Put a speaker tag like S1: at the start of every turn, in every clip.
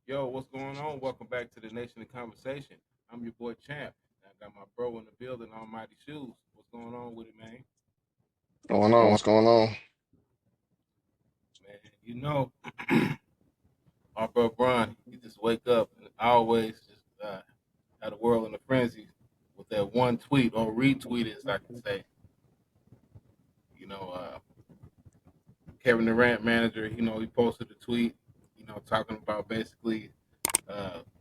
S1: Yo, what's going on? Welcome back to the Nation of Conversation. I'm your boy Champ. I got my bro in the building, Almighty Shoes. What's going on with it, man?
S2: Going on? What's going on?
S1: Man, our bro Bron, he just wake up and always just had the world in a frenzy with that one tweet or retweet, as I can say. You know, uh, Kevin Durant manager, he posted a tweet, talking about basically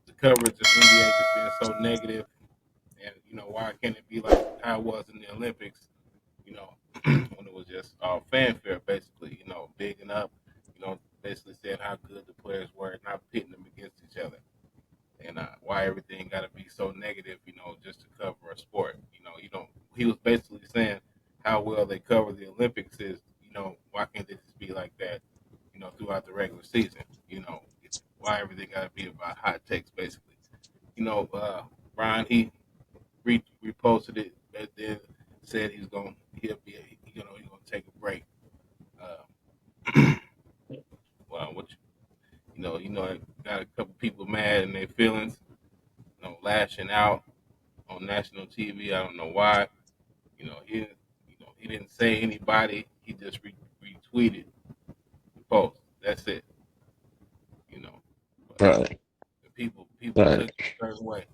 S1: the coverage of NBA just being so negative, and why can't it be like how it was in the Olympics? you know, when it was just fanfare, basically, bigging up, basically saying how good the players were, not pitting them against each other, and why everything got to be so negative, just to cover a sport. You don't. He was basically saying how well they cover the Olympics is, why can't it just be like that, throughout the regular season? Why everything got to be about hot takes, basically. Brian, he reposted it, and then said he's gonna take a break. Uh, well, I got a couple people mad in their feelings, lashing out on national TV. I don't know why. He didn't say anybody. He just retweeted the post. That's it. You know, but
S2: Right,
S1: the people took
S2: right,
S1: it a certain way.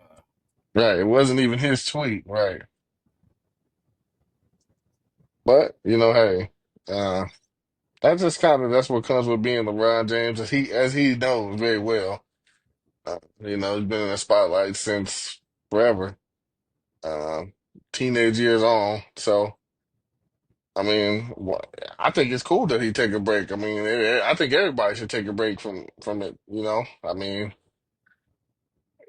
S1: Uh,
S2: right. It wasn't even his tweet, right? But hey, uh, that's what comes with being LeBron James, as he knows very well. He's been in the spotlight since forever, uh, teenage years on. So, I mean, I think it's cool that he take a break. I mean, I think everybody should take a break from it. I mean,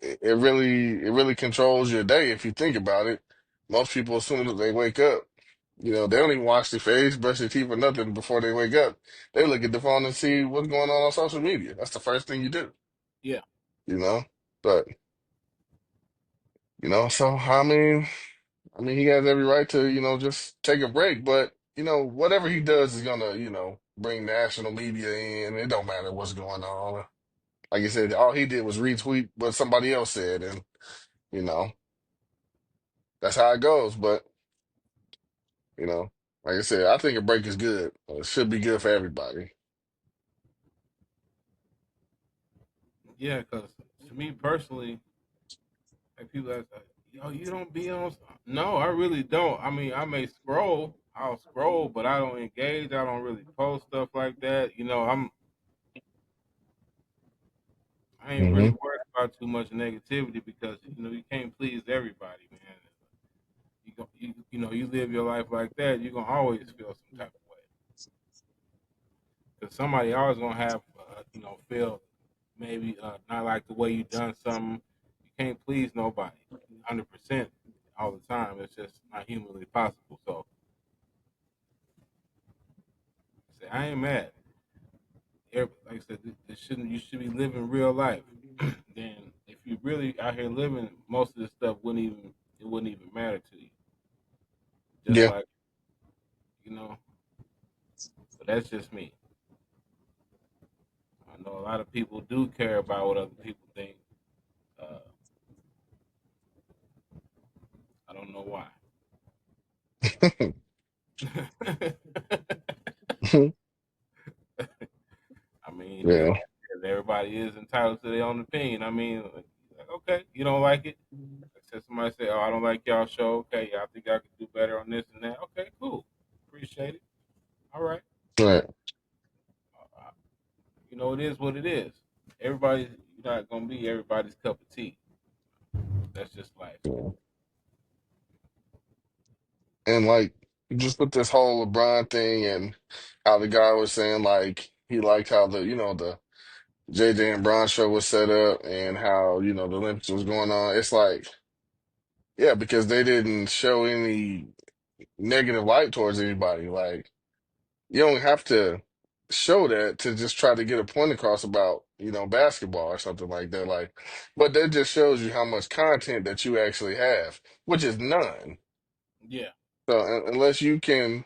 S2: it really controls your day if you think about it. Most people, as soon as they wake up, they don't even wash their face, brush their teeth, or nothing before they wake up. They look at the phone and see what's going on social media. That's the first thing you do,
S1: yeah,
S2: you know. But so I mean, he has every right to just take a break. But whatever he does is gonna bring national media in. It don't matter what's going on. Like I said, all he did was retweet what somebody else said, and you know that's how it goes. But You know, like I said, I think a break is good. It should be good for everybody.
S1: yeah. Because to me personally, like people ask, yo, you don't be on. No, I really don't. I mean, I may scroll. I'll scroll, but I don't engage. I don't really post stuff like that. I ain't really
S2: Hmm.
S1: worried about too much negativity because you can't please everybody, man. You live your life like that, you're gonna always feel some type of way because somebody always gonna have feel maybe not like the way you done something. You can't please nobody 100% all the time. It's just not humanly possible. So say I ain't mad. Like I said, this shouldn't you should be living real life. Then if you really out here living, most of this stuff wouldn't even matter to you. Just
S2: Yeah.
S1: like you know, but that's just me. I know a lot of people do care about what other people think. Uh, I don't know why. I mean,
S2: Yeah.
S1: everybody is entitled to their own opinion. I mean, like, okay, you don't like it. Like I said, somebody say, "Oh, I don't like y'all show." Okay, yeah, I think I could do better on this and that. Okay, cool, appreciate it. All right,
S2: Right.
S1: uh, it is what it is. Everybody's you're not gonna be everybody's cup of tea. That's just life.
S2: Yeah. And like just with this whole LeBron thing and how the guy was saying like he liked how the JJ and Bron show was set up and how the Olympics was going on. It's like, yeah, because they didn't show any negative light towards anybody. Like you don't have to show that to just try to get a point across about, basketball or something like that. Like, but that just shows you how much content that you actually have, which is none.
S1: Yeah,
S2: So unless you can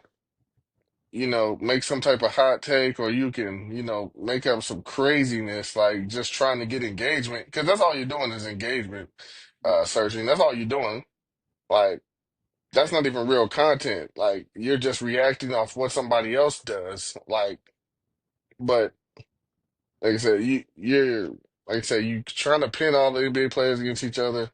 S2: make some type of hot take, or you can, make up some craziness, like just trying to get engagement, because that's all you're doing is engagement, searching. That's all you're doing. Like, that's
S1: Right.
S2: not even real content. Like, you're just reacting off what somebody else does. Like, but like I said, you trying to pin all the NBA players against each other,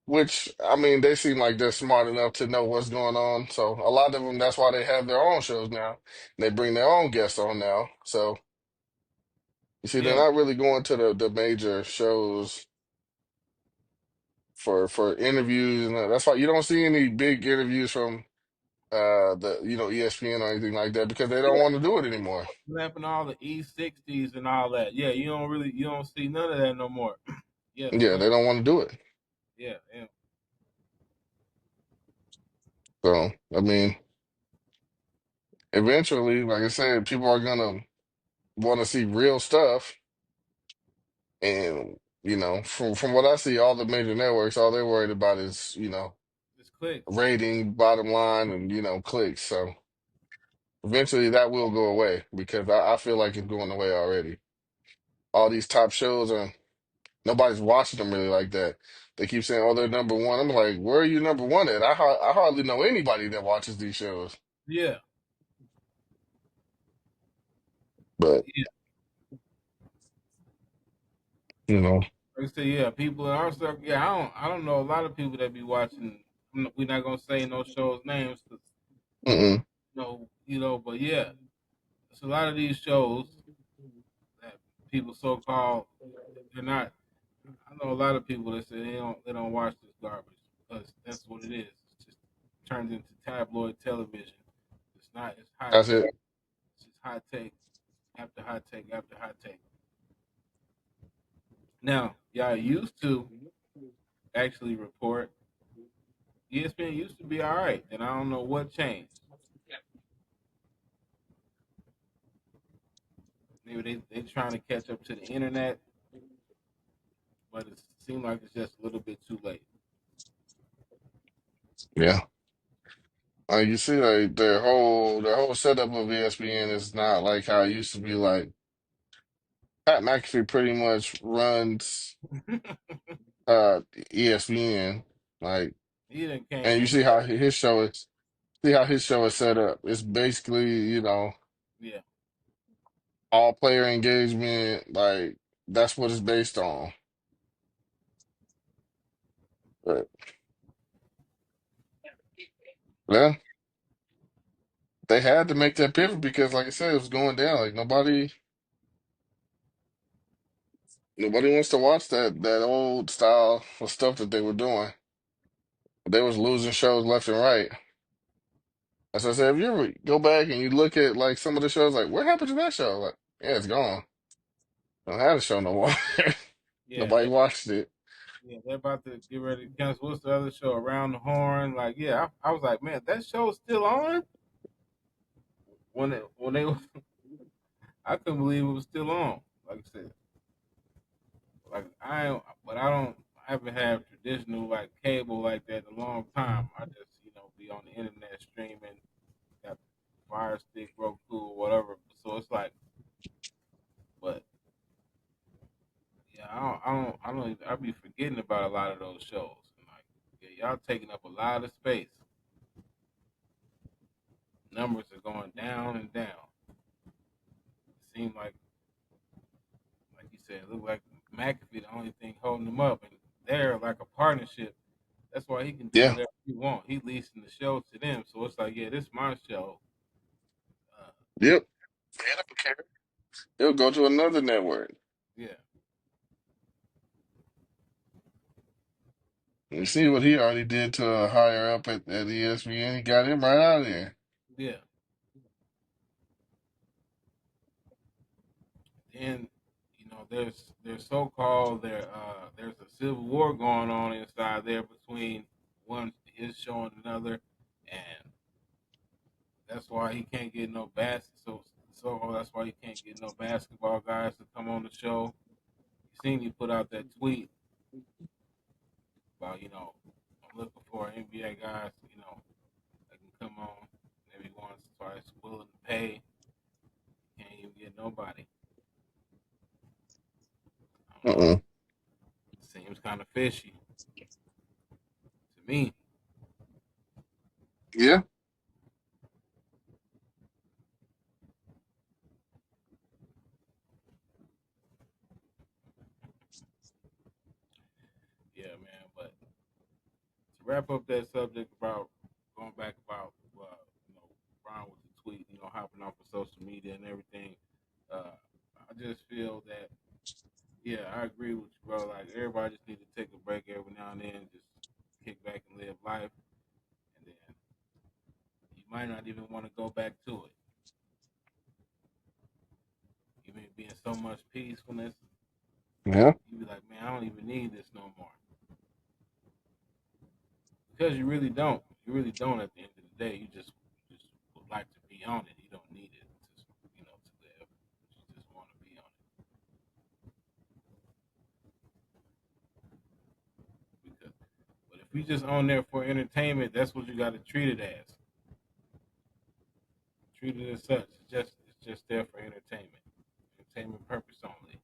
S2: which, I mean, they seem like they're smart enough to know what's going on. So a lot of them, that's why they have their own shows now. They bring their own guests on now. So you see, they're
S1: Yeah.
S2: not really going to the major shows for interviews, and that's why you don't see any big interviews from the ESPN or anything like that, because they don't
S1: Yeah.
S2: want to do it anymore.
S1: What happened to all the E60s and all that? Yeah, you don't see none of that no more. Yeah, for
S2: Yeah,
S1: real.
S2: they don't want to do it.
S1: Yeah, yeah.
S2: So I mean, eventually, like I said, people are gonna want to see real stuff. And from what I see, all the major networks, all they're worried about is
S1: Just clicks.
S2: rating, bottom line, and clicks. So eventually, that will go away, because I feel like it's going away already. All these top shows are nobody's watching them really like that. They keep saying, "Oh, they're number one." I'm like, "Where are you number one at?" I hardly know anybody that watches these shows.
S1: Yeah,
S2: But
S1: yeah.
S2: you know,
S1: Like I said, yeah, people in our circle. Yeah, I don't know a lot of people that be watching. We're not gonna say no shows names, 'cause,
S2: mm-mm.
S1: but yeah, it's a lot of these shows that people so called they're not. I know a lot of people that say they don't watch this garbage because that's what it is. It's just turned into tabloid television. It's not. It's hot
S2: That's
S1: take.
S2: it.
S1: It's just hot take after hot take after hot take. Now, y'all used to actually report. ESPN used to be all right, and I don't know what changed. Maybe they trying to catch up to the internet, but it seems like it's just a little bit too late.
S2: Yeah. You see, like their whole setup of ESPN is not like how it used to be. Like, Pat McAfee pretty much runs uh ESPN. Like,
S1: He done came
S2: and you
S1: in.
S2: see how his show is set up. It's basically,
S1: Yeah,
S2: all player engagement. Like, that's what it's based on. But yeah, they had to make that pivot because, like I said, it was going down. Like, nobody wants to watch that old style of stuff that they were doing. They was losing shows left and right. As I said, if you ever go back and you look at like some of the shows, like, what happened to that show? Like, yeah, it's gone. Don't have the show no more.
S1: yeah,
S2: Nobody watched it.
S1: they're about to get ready to cancel. What's the other show? Around the Horn. Like, yeah, I was like, man, that show's still on. When they, I couldn't believe it was still on. Like I said, like but I don't. I haven't had traditional like cable like that in a long time. I just be on the internet streaming, got Fire Stick, Roku, or whatever. So it's like, but yeah, I be forgetting about a lot of those shows. And like, yeah, y'all taking up a lot of space. Numbers are going down and down. It seemed like you said, it looked like McAfee the only thing holding them up, and they're like a partnership. That's why he can do
S2: Yeah.
S1: whatever he want. He leasing the show to them, so it's like, yeah, this is my show. Uh,
S2: Yep. They don't care. He'll go to another network.
S1: yeah,
S2: You see what he already did to a higher up at ESPN. He got him right out of there.
S1: yeah. And there's so-called there's a civil war going on inside there between one his show and another, and that's why he can't get no that's why he can't get no basketball guys to come on the show. You seen he put out that tweet about I'm looking for NBA guys that can come on, maybe everyone's twice willing to pay. Can't even get nobody. I don't know.
S2: Mm-mm.
S1: It seems kind of fishy to me.
S2: Yeah.
S1: Yeah, man. But to wrap up that subject about going back about you know Brian with the tweet, you know, hopping off of social media and everything. I just feel that yeah, I agree with you, bro. Like everybody just need to take a break every now and then, just kick back and live life, and then you might not even want to go back to it. You may be in so much peacefulness,
S2: Yeah.
S1: you be like, man, I don't even need this no more, because you really don't. You really don't. At the end of the day, you just would like to be on it. You don't need it to to live. You just want to be on it because. But if you just on there for entertainment, that's what you got to treat it as. Treat it as such. It's just there for entertainment. Entertainment purpose only.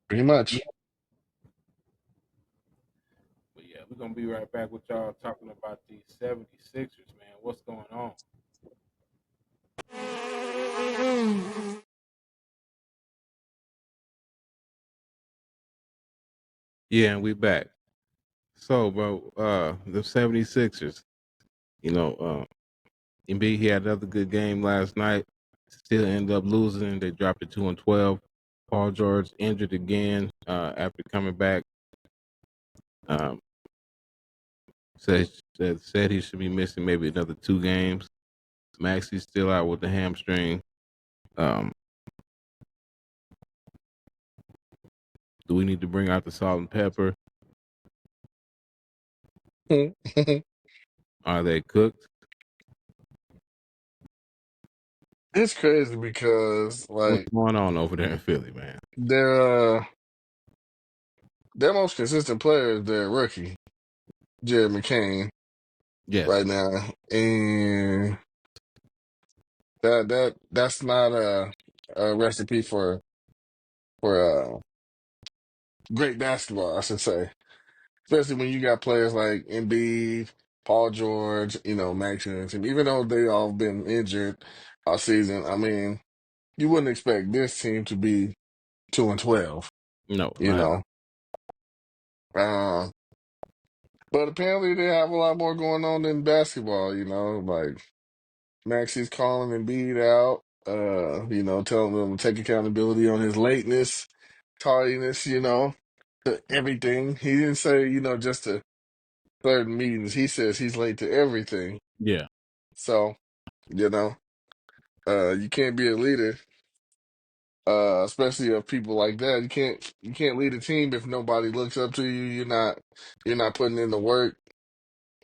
S2: Pretty much.
S1: But yeah, we're gonna be right back with y'all talking about these 76ers, man. What's going on? Yeah, and we back. So, bro, the 76ers, you know, Embiid, he had another good game last night. Still ended up losing. They dropped it 2-12. Paul George injured again after coming back. Um, said he should be missing maybe another 2 games. Maxi's still out with the hamstring. Um, do we need to bring out the salt and pepper? Are they cooked?
S2: It's crazy because
S1: What's
S2: like
S1: going on over there in Philly, man?
S2: their their most consistent player is their rookie, Jared McCain,
S1: Yes.
S2: right now. And that's not a recipe for great basketball, I should say. Especially when you got players like Embiid, Paul George, Max Johnson. Even though they all been injured all season, I mean, you wouldn't expect this team to be 2-12,
S1: No,
S2: you
S1: not at all.
S2: know. Uh, but apparently they have a lot more going on than basketball, like Maxi's calling Embiid out, telling them to take accountability on his lateness, tardiness, to everything. He didn't say, just to certain meetings. He says he's late to everything.
S1: Yeah.
S2: So, you know, you can't be a leader, especially of people like that. You can't lead a team if nobody looks up to you. You're not putting in the work.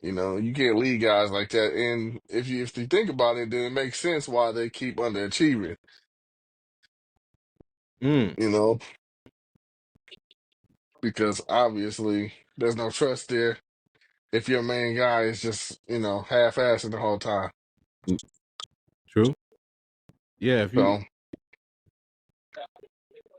S2: You can't lead guys like that. And if you think about it, then it makes sense why they keep underachieving.
S1: Mm.
S2: You know, because obviously there's no trust there if your main guy is just half-assing the whole time.
S1: Mm, true. Yeah. If you
S2: So,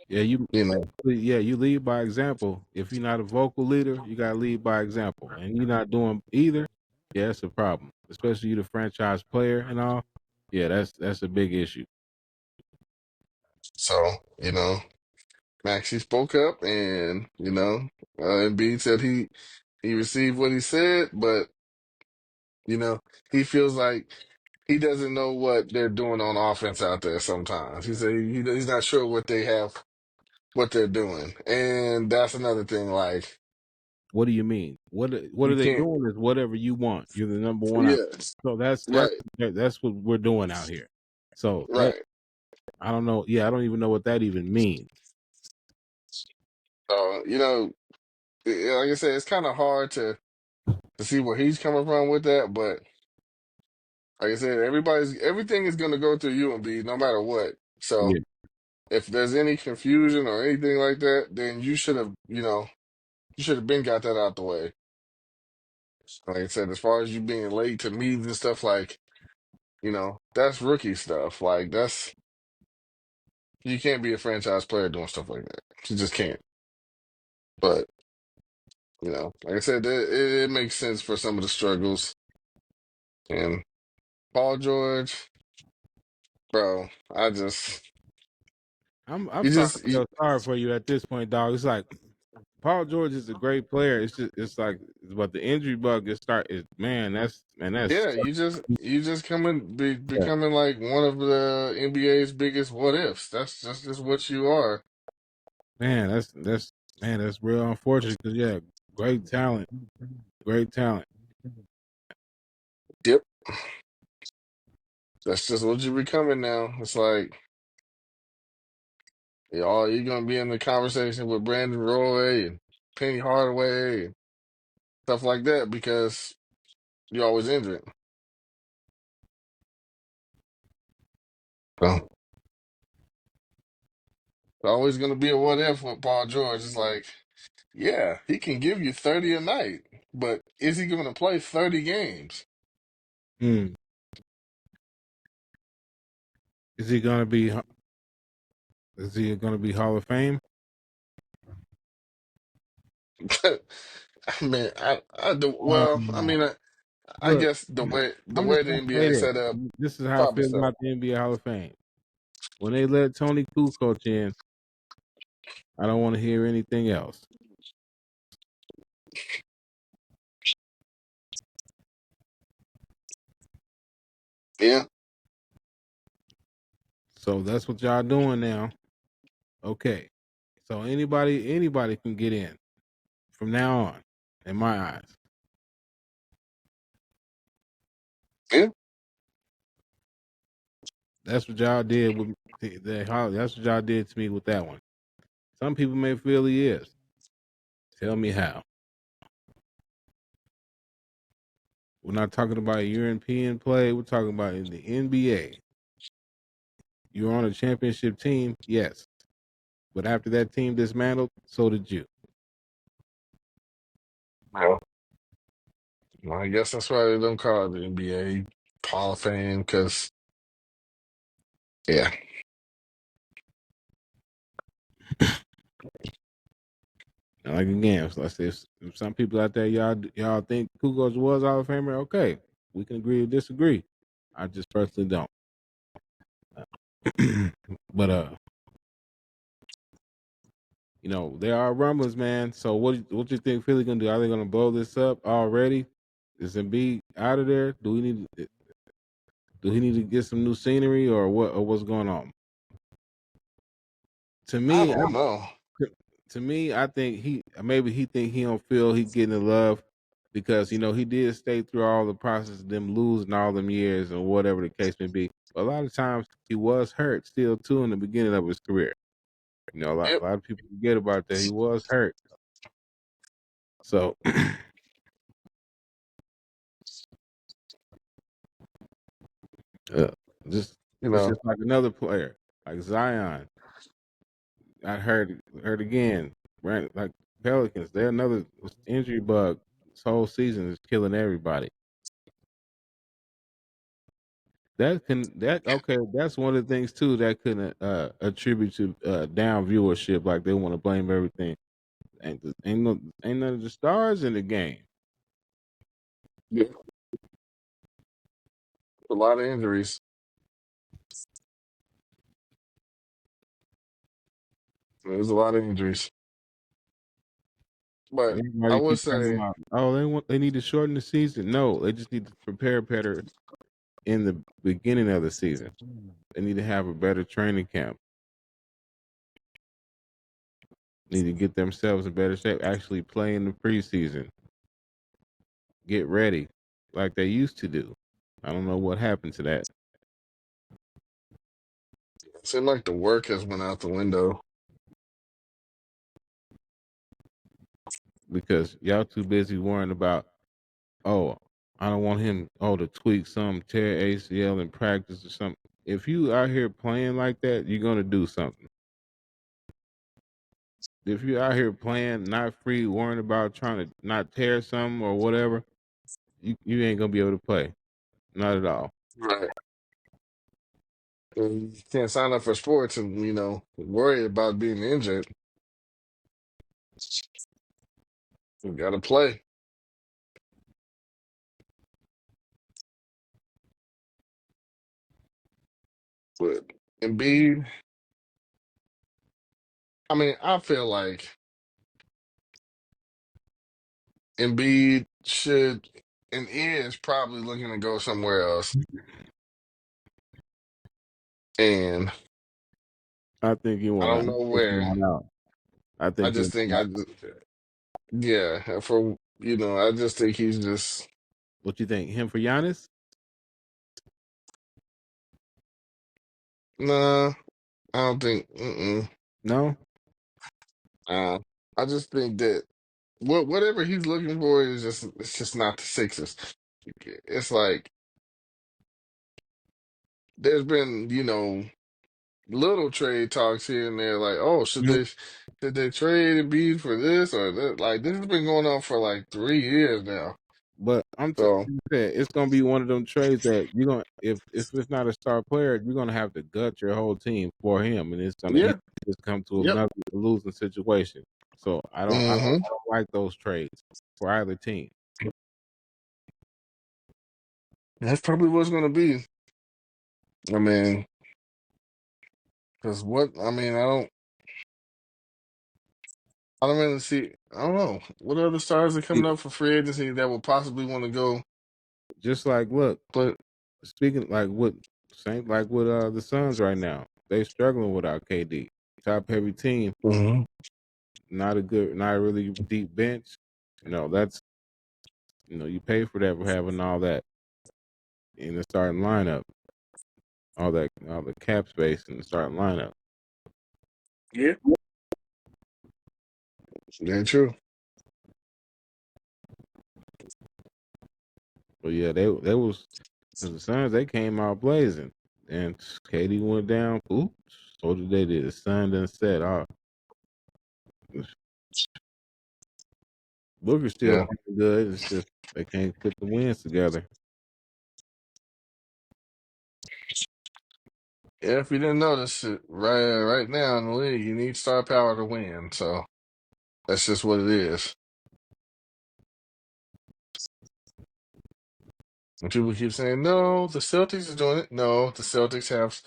S1: yeah you
S2: you know,
S1: yeah you lead by example. If you're not a vocal leader, you gotta lead by example, and you're not doing either. Yeah, that's a problem. Especially you, the franchise player and all. Yeah, that's a big issue.
S2: so Maxie spoke up, and Embiid said he received what he said, but you know he feels like he doesn't know what they're doing on offense out there. Sometimes he said he's not sure what they're doing, and that's another thing. Like
S1: What do you mean? What
S2: you
S1: are they
S2: can't,
S1: doing? Is whatever you want. You're the number one out.
S2: yes,
S1: So that's that's
S2: right,
S1: that's what we're doing out here. So that
S2: right.
S1: I don't know. Yeah, I don't even know what that even means.
S2: So like I said, it's kind of hard to see where he's coming from with that, but like I said, everything is going to go through you and be no matter what. So
S1: Yeah.
S2: if there's any confusion or anything like that, then you should have been got that out the way. Like I said, as far as you being late to meetings and stuff, like, that's rookie stuff. Like, you can't be a franchise player doing stuff like that. You just can't. But, like I said, it makes sense for some of the struggles. And Paul George, bro,
S1: I'm
S2: you
S1: starting
S2: just,
S1: to feel sorry for you at this point, dog. It's like Paul George is a great player. It's like but the injury bug is start is that's
S2: yeah, you just becoming like one of the NBA's biggest what ifs. That's just what you are.
S1: that's real unfortunate because yeah, great talent, great talent.
S2: Yep, that's just what you're becoming now. It's like you're gonna be in the conversation with Brandon Roy and Penny Hardaway and stuff like that because you're always injured. So it's always gonna be a what if with Paul George. It's like, yeah, he can give you 30 a night, but is he gonna play 30 games?
S1: Mm. Is he gonna be? Is he gonna be Hall of Fame?
S2: I mean, I
S1: Um,
S2: mean, I
S1: look,
S2: guess the
S1: I'm just
S2: way the
S1: gonna say
S2: NBA is
S1: this.
S2: set up,
S1: This is how I
S2: probably
S1: feel
S2: so.
S1: about the NBA Hall of Fame. When they let Tony Kukoc in, I don't want to hear anything else.
S2: Yeah,
S1: So that's what y'all doing now. Okay. So anybody can get in from now on, in my eyes.
S2: yeah,
S1: That's what y'all did with that's what y'all did to me with that one. Some people may feel he is. Tell me how. We're not talking about European play. We're talking about in the NBA. You're on a championship team, yes. But after that team dismantled, so did you.
S2: well, I guess that's why they don't call it the NBA Hall of Fame because, yeah,
S1: And like again, so I say if some people out there y'all think Kukoc was Hall of Famer, okay. We can agree or disagree. I just personally don't. But there are rumblings, man. So what you think Philly gonna do? Are they gonna blow this up already? Is Embiid out of there? Do he need to get some new scenery or what? Or what's going on? To
S2: I
S1: me,
S2: don't know.
S1: I think he think he don't feel he getting the love because he did stay through all the process of them losing all them years or whatever the case may be. But a lot of times he was hurt still too in the beginning of his career. A
S2: Yep,
S1: lot of people forget about that. He was hurt. So uh, just
S2: you
S1: it's
S2: know,
S1: just like another player like Zion got hurt again. Right, like Pelicans, they're another injury bug. This whole season is killing everybody. That okay? That's one of the things too that can attribute to down viewership. Like they want to blame everything. Ain't none of the stars in the game.
S2: yeah, a lot of injuries. There's a lot of injuries, but I
S1: Everybody
S2: would
S1: keep talking
S2: say,
S1: about they need to shorten the season. No, they just need to prepare better in the beginning of the season. They need to have a better training camp. Need to get themselves in better shape. Actually play in the preseason. Get ready like they used to do. I don't know what happened to that
S2: it seemed like the work has went out the window.
S1: because y'all too busy worrying about oh, I don't want him to tweak some tear ACL in practice or something. If you out here playing like that, you're gonna do something. If you're out here playing not free, worrying about trying to not tear something or whatever,
S3: you ain't gonna be able to play. Not at all.
S2: Right. And you can't sign up for sports and, worry about being injured. You gotta play. But Embiid, I mean, I feel like Embiid should and is probably looking to go somewhere else. And
S3: I think he
S2: I
S3: want
S2: don't
S3: out.
S2: know
S3: I think he
S2: where.
S3: want out. I
S2: I
S3: think he
S2: just think yeah, I just think he's just,
S3: what you think? Him for Giannis?
S2: nah, I don't think, mm-mm.
S3: No?
S2: Uh, I just think that whatever he's looking for it's just not the Sixers. It's like there's been, little trade talks here and there, like, oh, should they trade Embiid for this or that? Like this has been going on for like 3 years now.
S3: But
S2: So
S3: it's gonna be one of them trades that you're gonna if it's not a star player, you're gonna have to gut your whole team for him, and it's gonna
S2: yeah,
S3: just come to
S2: yep,
S3: another losing situation. So
S2: hmm
S3: I don't like those trades for either team.
S2: that's probably what's gonna be. I mean, because I don't really see. I don't know what other stars are coming up for free agency that will possibly want to go
S3: Just like look,
S2: play.
S3: speaking like what same like with the Suns right now, they struggling without KD. Top heavy team,
S2: Hmm
S3: not a really deep bench. That's you pay for that for having all that in the starting lineup, all the cap space in the starting lineup.
S2: Yeah, very true.
S3: But yeah, they was because the Suns they came out blazing, and KD went down. Oops, so did they did. The sun done set. Oh, Booker's still
S2: Yeah.
S3: playing good. It's just they can't put the wins together.
S2: Yeah, if you didn't notice it, right now in the league, you need star power to win. So that's just what it is. And people keep saying, no, the Celtics are doing it. No, the Celtics have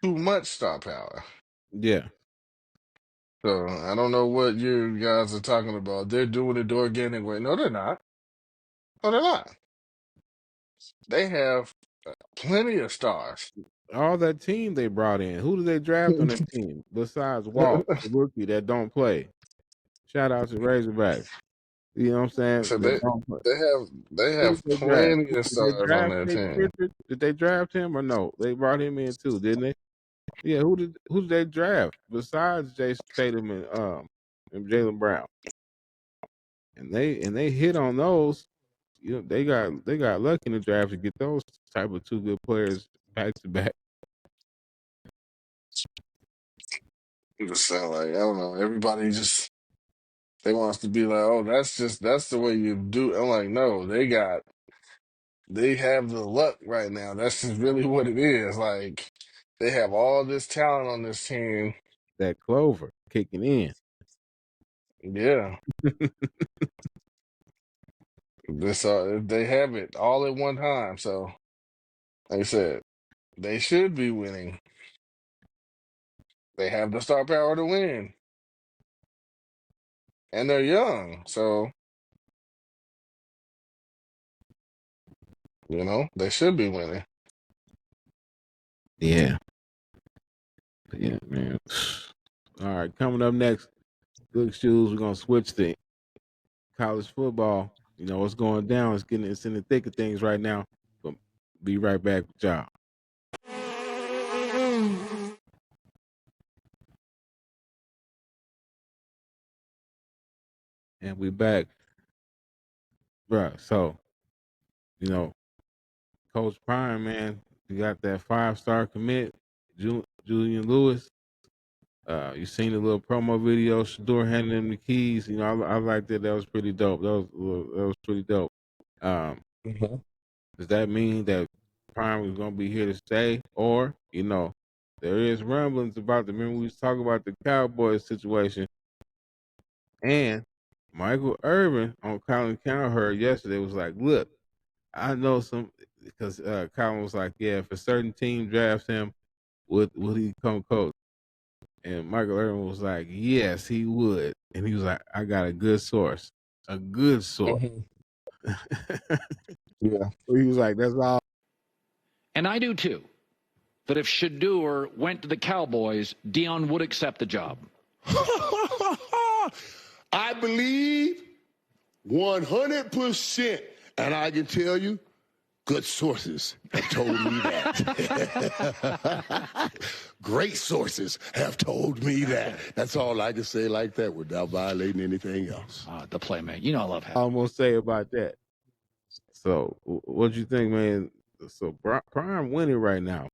S2: too much star power.
S3: Yeah,
S2: So I don't know what you guys are talking about. They're doing it the organic way. No, they're not. No, they're not. They have plenty of stars.
S3: all that team they brought in. Who did they draft on that team besides Walt, the rookie that don't play? Shout out to Razorbacks. You know what I'm saying?
S2: So
S3: That
S2: they
S3: don't play.
S2: they have they
S3: Who did
S2: have
S3: they draft?
S2: plenty of
S3: Did they
S2: stars on
S3: draft
S2: their
S3: Nate
S2: team.
S3: Richards? Did they draft him or no? They brought him in too, didn't they? Yeah, who did they draft besides Jason Tatum and Jalen Brown? And they hit on those. They got lucky in the draft to get those type of two good players back to back.
S2: It just sound like I don't know. Everybody just they want us to be like, oh, that's the way you do. I'm like, no, they have the luck right now. That's just really what it is. Like they have all this talent on this team.
S3: That clover kicking in.
S2: Yeah, this they have it all at one time. So, like I said, they should be winning. They have the star power to win, and they're young. So, they should be winning.
S3: Yeah, yeah, man. All right, coming up next, good shoes. We're gonna switch to college football. What's going down? It's in the thick of things right now. But be right back with y'all. And we back, bruh. So you know, Coach Prime, man, you got that 5-star commit, Julian Lewis. You seen the little promo video, Shador handing him the keys. I liked it. That was pretty dope. That was pretty dope.
S2: Mhm.
S3: Does that mean that Prime is going to be here to stay? Or, there is rumblings about remember we was talking about the Cowboys situation, and Michael Irvin on Colin Cowherd yesterday was like, look, I know some, because Colin was like, yeah, if a certain team drafts him, would he come coach? And Michael Irvin was like, yes, he would. And he was like, I got a good source. A good source.
S2: Mhm. Yeah.
S3: He was like, that's all.
S4: And I do too, that if Shador went to the Cowboys, Dion would accept the job.
S5: I believe 100%. And I can tell you, good sources have told me that. Great sources have told me that. That's all I can say like that without violating anything else.
S4: The playmate. You know I love
S3: I
S4: him.
S3: almost say about that. So, what you think, man? So, Prime winning right now.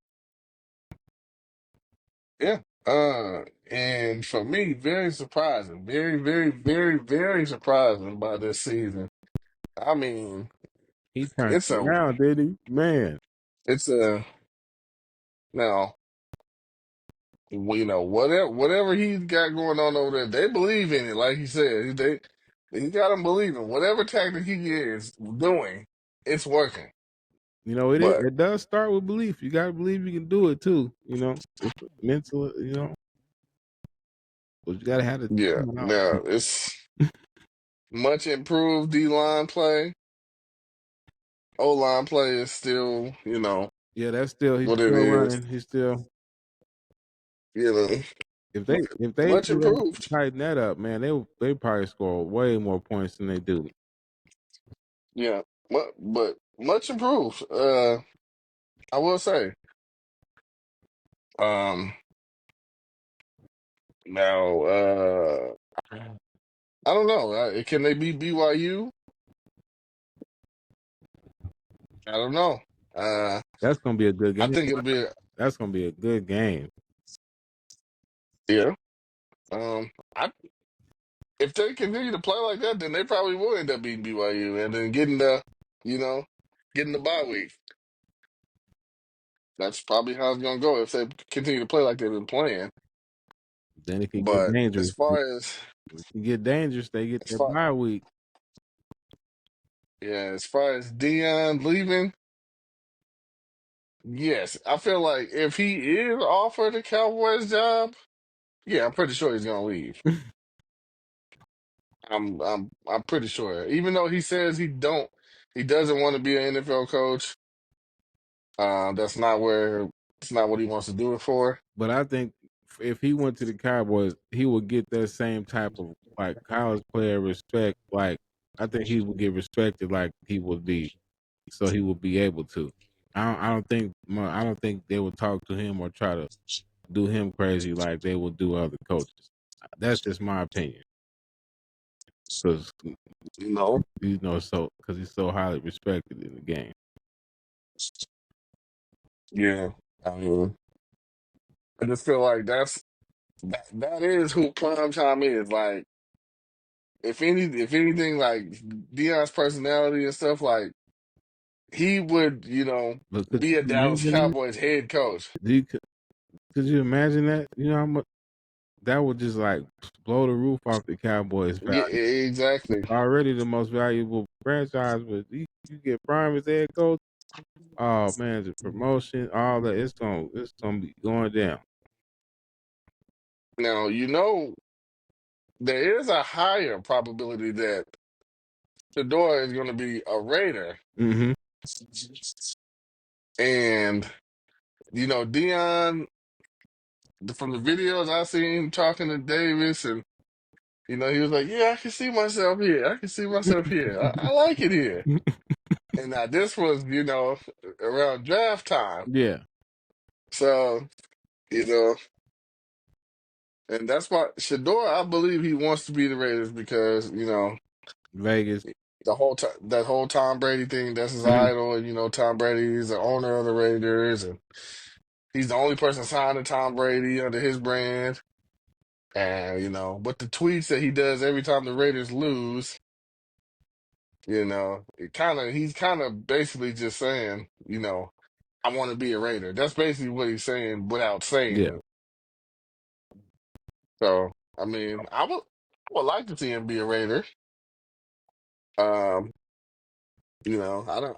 S2: Yeah. And for me, very surprising. Very, very, very, very surprising by this season. I mean,
S3: He turned
S2: it's
S3: it
S2: a
S3: around, did he? Man,
S2: it's a now, whatever he's got going on over there, they believe in it, like he said. He got them believing. Whatever tactic he is doing, it's working. But
S3: it does start with belief. You got to believe you can do it too. It's mental. But you got to have the
S2: yeah,
S3: talent out.
S2: now it's much improved D line play. O line play is still,
S3: Yeah, he's
S2: what it
S3: still
S2: is.
S3: running. He's still.
S2: You know,
S3: If
S2: but
S3: they
S2: much
S3: do that,
S2: improved.
S3: tighten that up, man, they probably score way more points than they do.
S2: Yeah, but much improved. I will say. Um, now, I don't know. Can they beat BYU? I don't know. Uh,
S3: That's gonna be a good
S2: I
S3: game.
S2: think it'll be
S3: That's gonna be a good game.
S2: yeah. I if they continue to play like that, then they probably will end up beating BYU and then you know, getting the bye week. That's probably how it's gonna go if they continue to play like they've been playing.
S3: Then it can get
S2: But
S3: dangerous. It can get dangerous. They get
S2: as
S3: their
S2: far
S3: bye week.
S2: yeah, as far as Dion leaving, yes, I feel like if he is offered a Cowboys job, yeah, I'm pretty sure he's gonna leave. I'm pretty sure. Even though he says he doesn't want to be an NFL coach. That's not where it's not what he wants to do it for.
S3: But I think if he went to the Cowboys, he would get that same type of like college player respect. Like I think he would get respected like he would be, so he would be able to. I don't think they would talk to him or try to do him crazy like they would do other coaches. That's just my opinion. Because
S2: No.
S3: because he's so highly respected in the game.
S2: Yeah. I mean, I just feel like that is who prime time is. Like, if anything, like Dion's personality and stuff, like he would,
S3: But could
S2: be a
S3: you
S2: Dallas
S3: imagine that?
S2: Cowboys head coach.
S3: Could you imagine that? You know how much that would just like blow the roof off the Cowboys'
S2: Yeah,
S3: value.
S2: exactly.
S3: Already the most valuable franchise, but you get Prime as head coach. Oh man, the promotion, all that it's gonna be going down.
S2: Now, there is a higher probability that Shador is going to be a Raider,
S3: Mm-hmm.
S2: and Dion from the videos I seen talking to Davis, and he was like, "Yeah, I can see myself here. I can see myself here. I like it here." And now this was, around draft time,
S3: Yeah,
S2: so you know, and that's why Shador, I believe he wants to be the Raiders because
S3: Vegas.
S2: that whole Tom Brady thing, that's his
S3: Mhm.
S2: idol, and Tom Brady is the owner of the Raiders, and he's the only person signed to Tom Brady under his brand. And, but the tweets that he does every time the Raiders lose, He's kind of basically just saying, I want to be a Raider. That's basically what he's saying without saying
S3: Yeah.
S2: it. So, I mean, I would like to see him be a Raider. Um,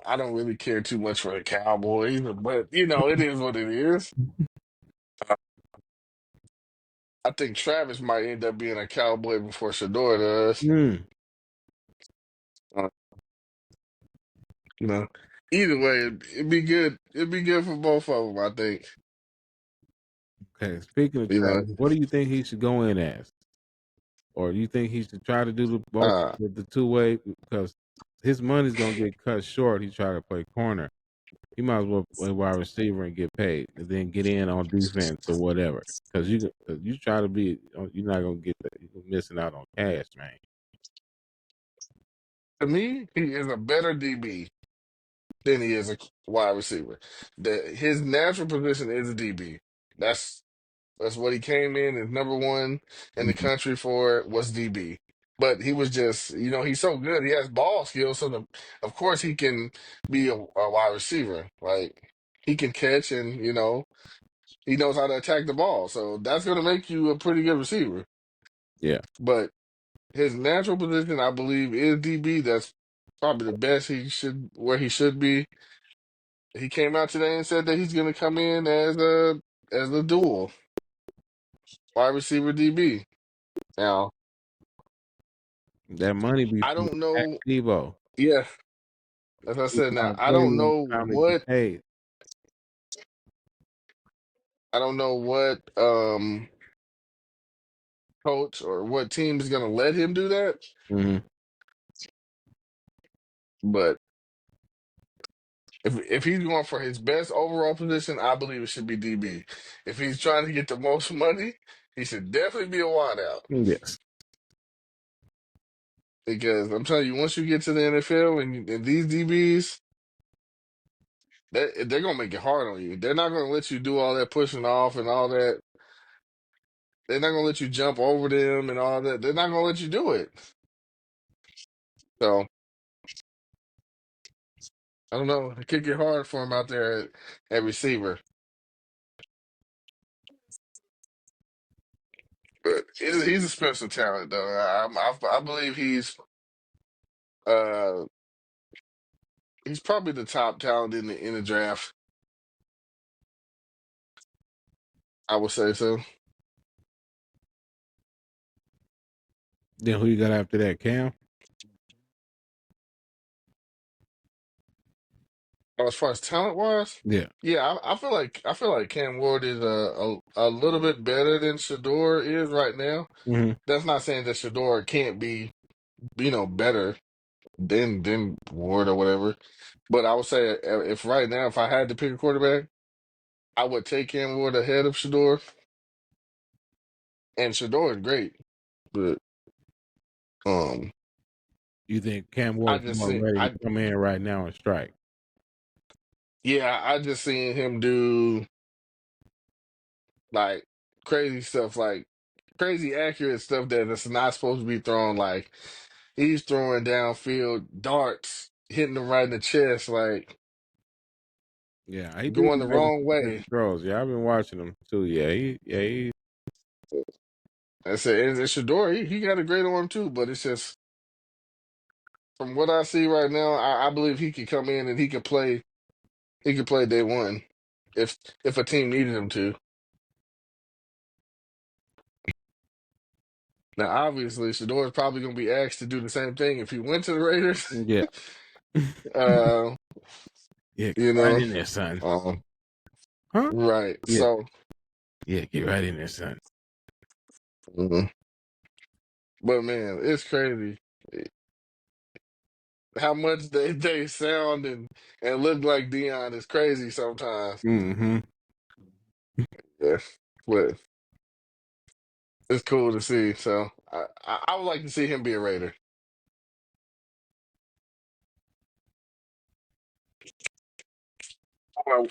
S2: I don't really care too much for the Cowboys, but it is what it is. Uh, I think Travis might end up being a Cowboy before Shador does.
S3: Mm.
S2: Uh, you know, Either way, it'd be good. It'd be good for both of them, I think.
S3: Okay. Speaking of
S2: You
S3: Travis,
S2: know,
S3: what do you think he should go in as? Or do you think he should try to do both
S2: uh,
S3: the 2-way? Because his money's gonna get cut short. He try to play corner. He might as well play wide receiver and get paid, and then get in on defense or whatever. Because you try to be, you're not gonna get that. You're missing out on cash, man.
S2: to me, he is a better DB than he is a wide receiver. His natural position is a DB. That's what he came in as number one in the
S3: Mhm.
S2: country for was DB. But he was just, he's so good. He has ball skills, so of course he can be a wide receiver. Like he can catch, and he knows how to attack the ball. So that's going to make you a pretty good receiver.
S3: Yeah,
S2: But his natural position, I believe, is DB. That's probably the best where he should be. He came out today and said that he's going to come in as a dual wide receiver DB. Now,
S3: that money be
S2: I
S3: flowing
S2: don't
S3: back
S2: know.
S3: to Debo.
S2: Yeah, as I
S3: He's
S2: said, now
S3: trying to play you, trying to get paid.
S2: I don't know what coach or what team is going to let him do that.
S3: Hmm.
S2: But if he's going for his best overall position, I believe it should be DB. If he's trying to get the most money, he should definitely be a wideout.
S3: Yes.
S2: Because I'm telling you, once you get to the NFL and these DBs, they're gonna make it hard on you. They're not gonna let you do all that pushing off and all that. They're not gonna let you jump over them and all that. They're not gonna let you do it. So I don't know. It could get hard for him out there at receiver. But he's a special talent, though. I believe uh he's probably the top talent in the draft. I would say so.
S3: Then who you got after that? Cam?
S2: As far as talent wise,
S3: Yeah.
S2: yeah, I feel like Cam Ward is a little bit better than Shador is right now.
S3: Hmm.
S2: That's not saying that Shador can't be better than Ward or whatever. But I would say if right now if I had to pick a quarterback, I would take Cam Ward ahead of Shador. And Shador is great, but um,
S3: You think Cam
S2: I
S3: Ward's
S2: just
S3: more
S2: see
S3: ready to
S2: I
S3: come in right now and strike?
S2: yeah I just seen him do like crazy stuff, like crazy accurate stuff that it's not supposed to be thrown. Like he's throwing downfield darts, hitting them right in the chest, like
S3: Yeah, he do
S2: going
S3: be
S2: the
S3: making
S2: wrong
S3: some crazy
S2: way.
S3: throws. Yeah, I've been watching him too. Yeah, he
S2: I said, and Shador, he got a great arm too, but it's just from what I see right now, I believe he could come in and he could play. He could play day one if if a team needed him to. Now, obviously, Shador is probably going to be asked to do the same thing if he went to the Raiders.
S3: yeah.
S2: uh,
S3: Yeah, get
S2: you
S3: right
S2: know,
S3: in there, son.
S2: um,
S3: Huh?
S2: right.
S3: Yeah.
S2: So,
S3: Yeah, get right in there, son.
S2: mhm. But man, it's crazy how much they sound and look like Dion is crazy sometimes.
S3: Mm-hmm.
S2: Yeah, but it's cool to see. So, I would like to see him be a Raider.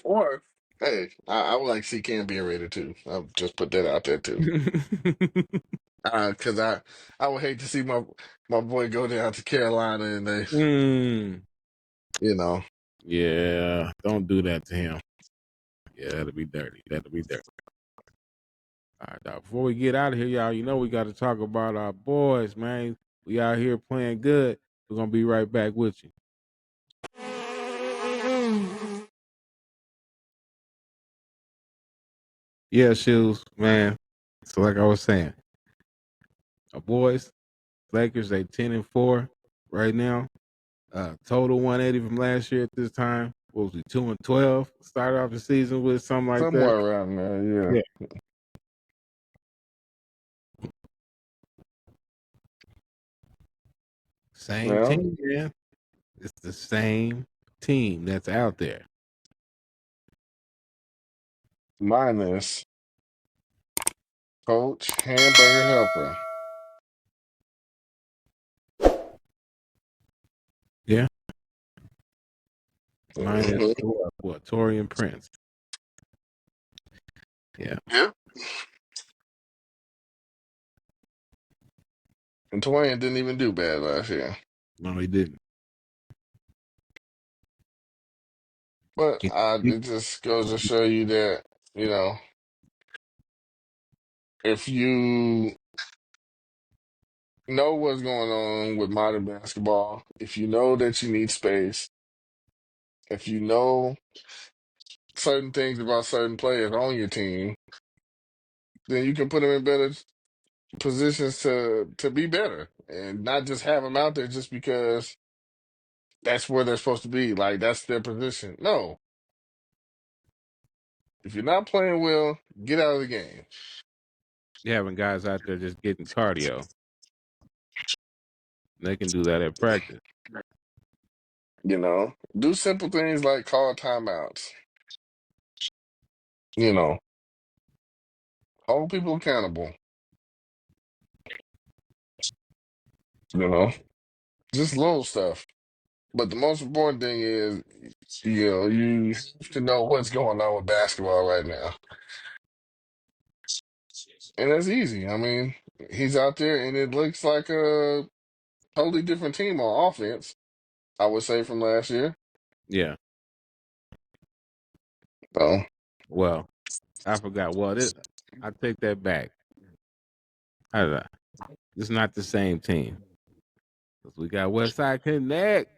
S2: Or hey, I would like to see Cam be a Raider too. I'll just put that out there too. Because I would hate to see my boy go down to Carolina and they,
S3: Mm,
S2: you know,
S3: yeah, don't do that to him. Yeah, that'll be dirty. That'll be dirty. All right, dog. Before we get out of here, y'all, you know we got to talk about our boys, man. We out here playing good. We're gonna be right back with you. Yeah, shoes, man. So like I was saying, our boys, Lakers, they 10-4 right now. Total 180 from last year at this time. What was we 2-12? Started off the season with something like that.
S2: somewhere around there. Yeah.
S3: Yeah, same
S2: Well,
S3: team, man. It's the same team that's out there.
S2: minus Coach Hamburger Helper.
S3: Yeah, minus
S2: Mhm.
S3: what? Torian Prince. Yeah,
S2: Yeah. And Twain didn't even do bad last year.
S3: no, he didn't.
S2: But
S3: He-
S2: it just goes to show you that, you know, if you know what's going on with modern basketball, if you know that you need space, if you know certain things about certain players on your team, then you can put them in better positions to be better and not just have them out there just because that's where they're supposed to be. Like that's their position. No, if you're not playing well, get out of the game.
S3: You having guys out there just getting cardio. They can do that at practice.
S2: You know, do simple things like call timeouts. You know, hold people accountable. You know, just little stuff. But the most important thing is, you know, you have to know what's going on with basketball right now. And that's easy. I mean, he's out there and it looks like a totally different team on offense, I would say, from last year.
S3: Yeah.
S2: So,
S3: Well, I forgot. I take that back. How did I? It's not the same team. 'Cause we got Westside Connect.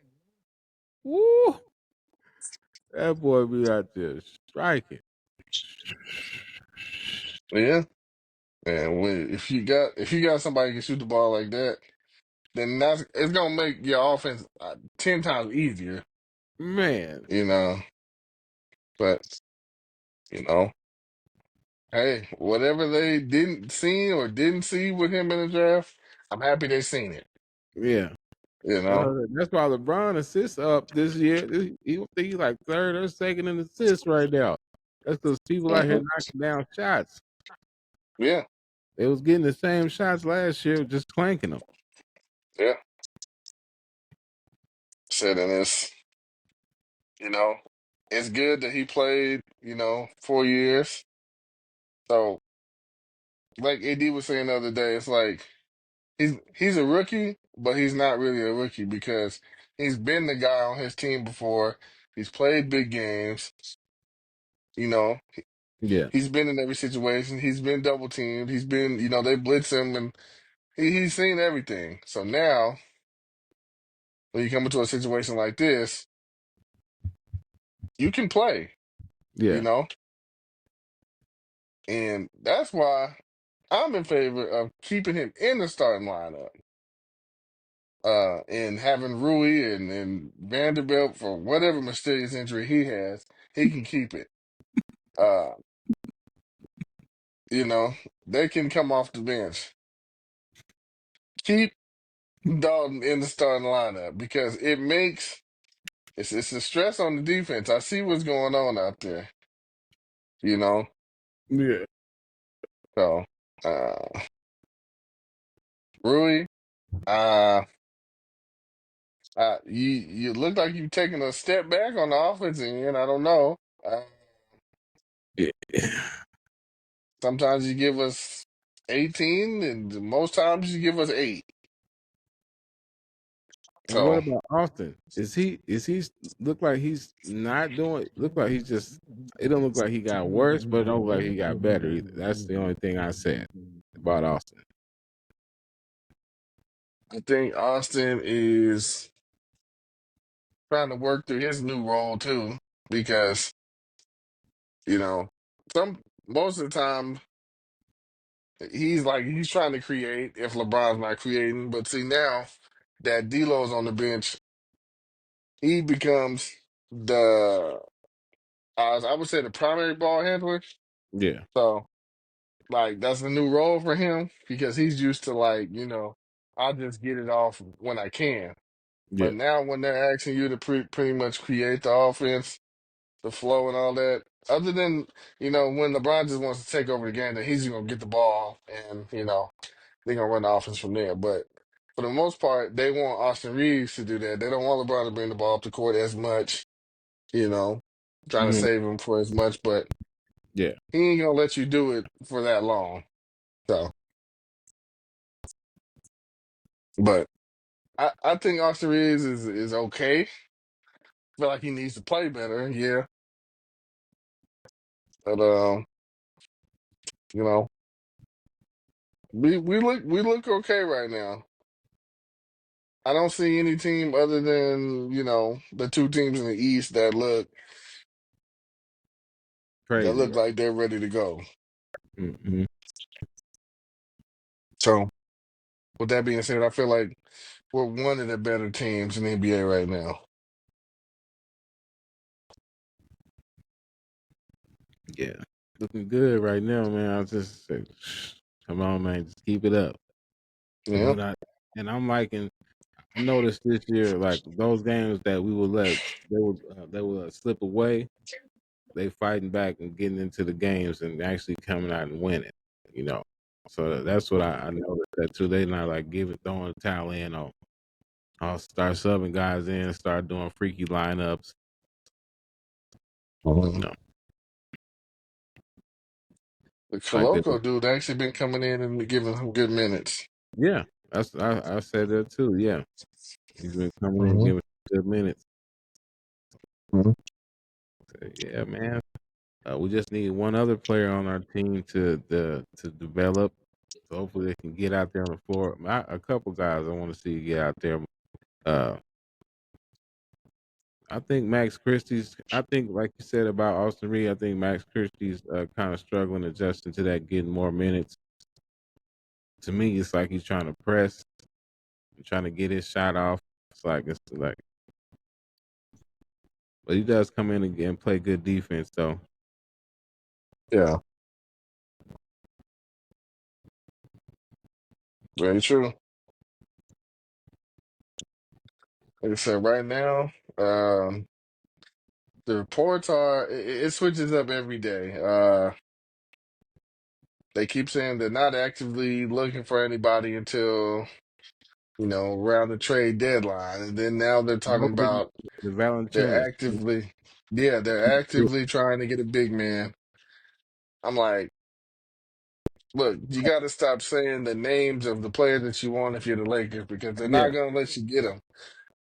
S3: Woo! That boy be out there striking.
S2: yeah. And if you got somebody who can shoot the ball like that, then it's gonna make your offense 10 times easier,
S3: Man,
S2: you know. But you know, hey, whatever they didn't see with him in the draft, I'm happy they seen it.
S3: yeah.
S2: You know.
S3: That's why LeBron assists up this year. He think he's like third or second in assists right now. That's because people out here
S2: Hmm.
S3: knocking down shots.
S2: Yeah,
S3: They was getting the same shots last year, just clanking them.
S2: yeah. Said in this, you know, it's good that he played, 4 years. So, like AD was saying the other day, it's like he's a rookie, but he's not really a rookie because he's been the guy on his team before. He's played big games. You know,
S3: Yeah,
S2: he's been in every situation. He's been double teamed. He's been, they blitz him, and he's seen everything. So now, when you come into a situation like this, you can play. You
S3: yeah,
S2: know, and that's why I'm in favor of keeping him in the starting lineup. And having Rui and Vanderbilt for whatever mysterious injury he has, he can keep it. Uh, you know, they can come off the bench. Keep Dalton in the starting lineup because it's a stress on the defense. I see what's going on out there, you know.
S3: yeah,
S2: So Rui, uh you look like you've taken a step back on the offensive end. I don't know. Uh,
S3: yeah.
S2: Sometimes you give us 18, and most times you give us 8.
S3: And what
S2: So
S3: about Austin? Is he look like he's not doing? Look like he's just. It don't look like he got worse, but it don't look like he got better either. That's the only thing I said about Austin.
S2: I think Austin is trying to work through his new role too, because you know some most of the time he's trying to create if LeBron's not creating. But see now that D'Lo's on the bench, he becomes the I would say the primary ball handler.
S3: Yeah,
S2: So like that's a new role for him because he's used to I'll just get it off when I can.
S3: yeah.
S2: But now when they're asking you to pretty much create the offense, the flow and all that, other than when LeBron just wants to take over the game, then he's gonna get the ball and they're gonna run the offense from there. But for the most part, they want Austin Reeves to do that. They don't want LeBron to bring the ball up the court as much, you know, trying to
S3: Mhm.
S2: save him for as much, but
S3: Yeah,
S2: he ain't gonna let you do it for that long. So, but I think Austin Reeves is okay. Feel like he needs to play better, yeah. But you know, we look okay right now. I don't see any team other than, the two teams in the East that
S3: crazy.
S2: look like they're ready to go.
S3: Mm-hmm.
S2: So with that being said, I feel like we're one of the better teams in the NBA right now.
S3: Yeah, looking good right now, man. I just say, come on, man, just keep it up.
S2: Yeah.
S3: But I'm liking. I noticed this year, like those games that we would let they would slip away. They fighting back and getting into the games and actually coming out and winning. You know, so that's what I noticed that too. They not like throwing the towel in. Or I'll start subbing guys in, start doing freaky lineups. You
S2: Mhm.
S3: know,
S2: The
S3: like that.
S2: Coloco dude actually been coming in and giving him good minutes.
S3: Yeah, I said that too. Yeah, he's been coming in
S2: Hmm.
S3: giving good minutes.
S2: Hmm.
S3: So, yeah, man. We just need one other player on our team to develop. So hopefully they can get out there on the floor. A couple guys I want to see get out there. Uh, I think Max Christie's. I think, like you said about Austin Reed, I think Max Christie's kind of struggling adjusting to that, getting more minutes. To me, it's like he's trying to press, and trying to get his shot off. It's like, but he does come in and play good defense. So
S2: Yeah, very true. Like I said, right now, the reports are it switches up every day. They keep saying they're not actively looking for anybody until around the trade deadline, and then now they're talking
S3: the
S2: about they're
S3: Valanciunas.
S2: actively, yeah, they're actively trying to get a big man. I'm like, look, you got to stop saying the names of the players that you want if you're the Lakers because they're
S3: Yeah,
S2: not going to let you get them.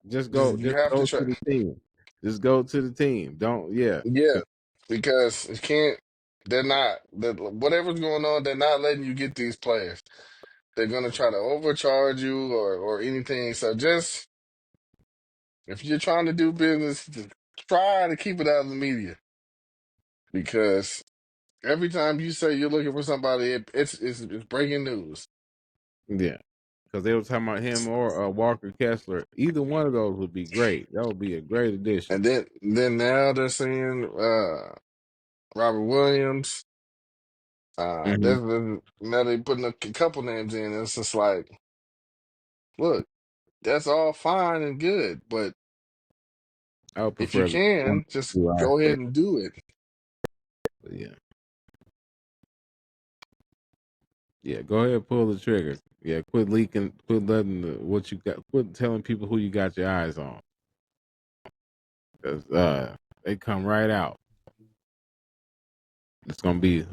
S3: just
S2: Just
S3: go,
S2: you
S3: just
S2: have to
S3: go
S2: try,
S3: to the team. Just go to the team. Don't, yeah,
S2: yeah, because it can't. They're not. Whatever's going on, they're not letting you get these players. They're going to try to overcharge you or anything. So just if you're trying to do business, just try to keep it out of the media because every time you say you're looking for somebody, it's breaking news.
S3: yeah. Because they were talking about him or Walker Kessler. Either one of those would be great. That would be a great addition.
S2: And then now they're saying Robert Williams.
S3: Hmm.
S2: Now they putting a couple names in. And it's just like, look, that's all fine and good, but
S3: I would
S2: if you
S3: prefer the one
S2: can, just
S3: who I
S2: go ahead
S3: said.
S2: and do it.
S3: But yeah, yeah. Go ahead, pull the trigger. Yeah, quit leaking. Quit letting what you got. Quit telling people who you got your eyes on. Because they come right out. It's gonna be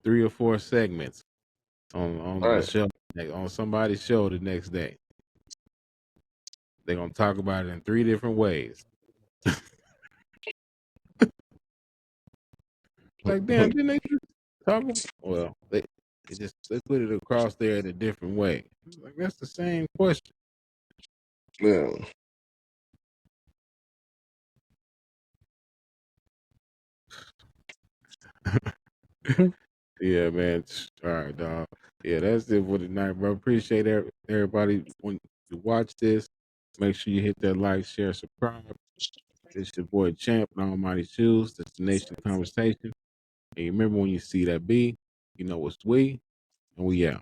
S3: 3 or 4 segments. on the
S2: Right.
S3: show, like on somebody's show the next day. They're gonna talk about it in three different ways. Like, damn, didn't they just talk? Well, they put it across there in a different way. Like, that's the same question.
S2: Yeah.
S3: Yeah, man. All right, dog. Yeah, that's it for tonight, bro. Appreciate everybody when you watch this. Make sure you hit that like, share, subscribe. It's your boy Champ and Almighty Shoes. Destination Conversation. And you remember when you see that B, you know it's we, and we out.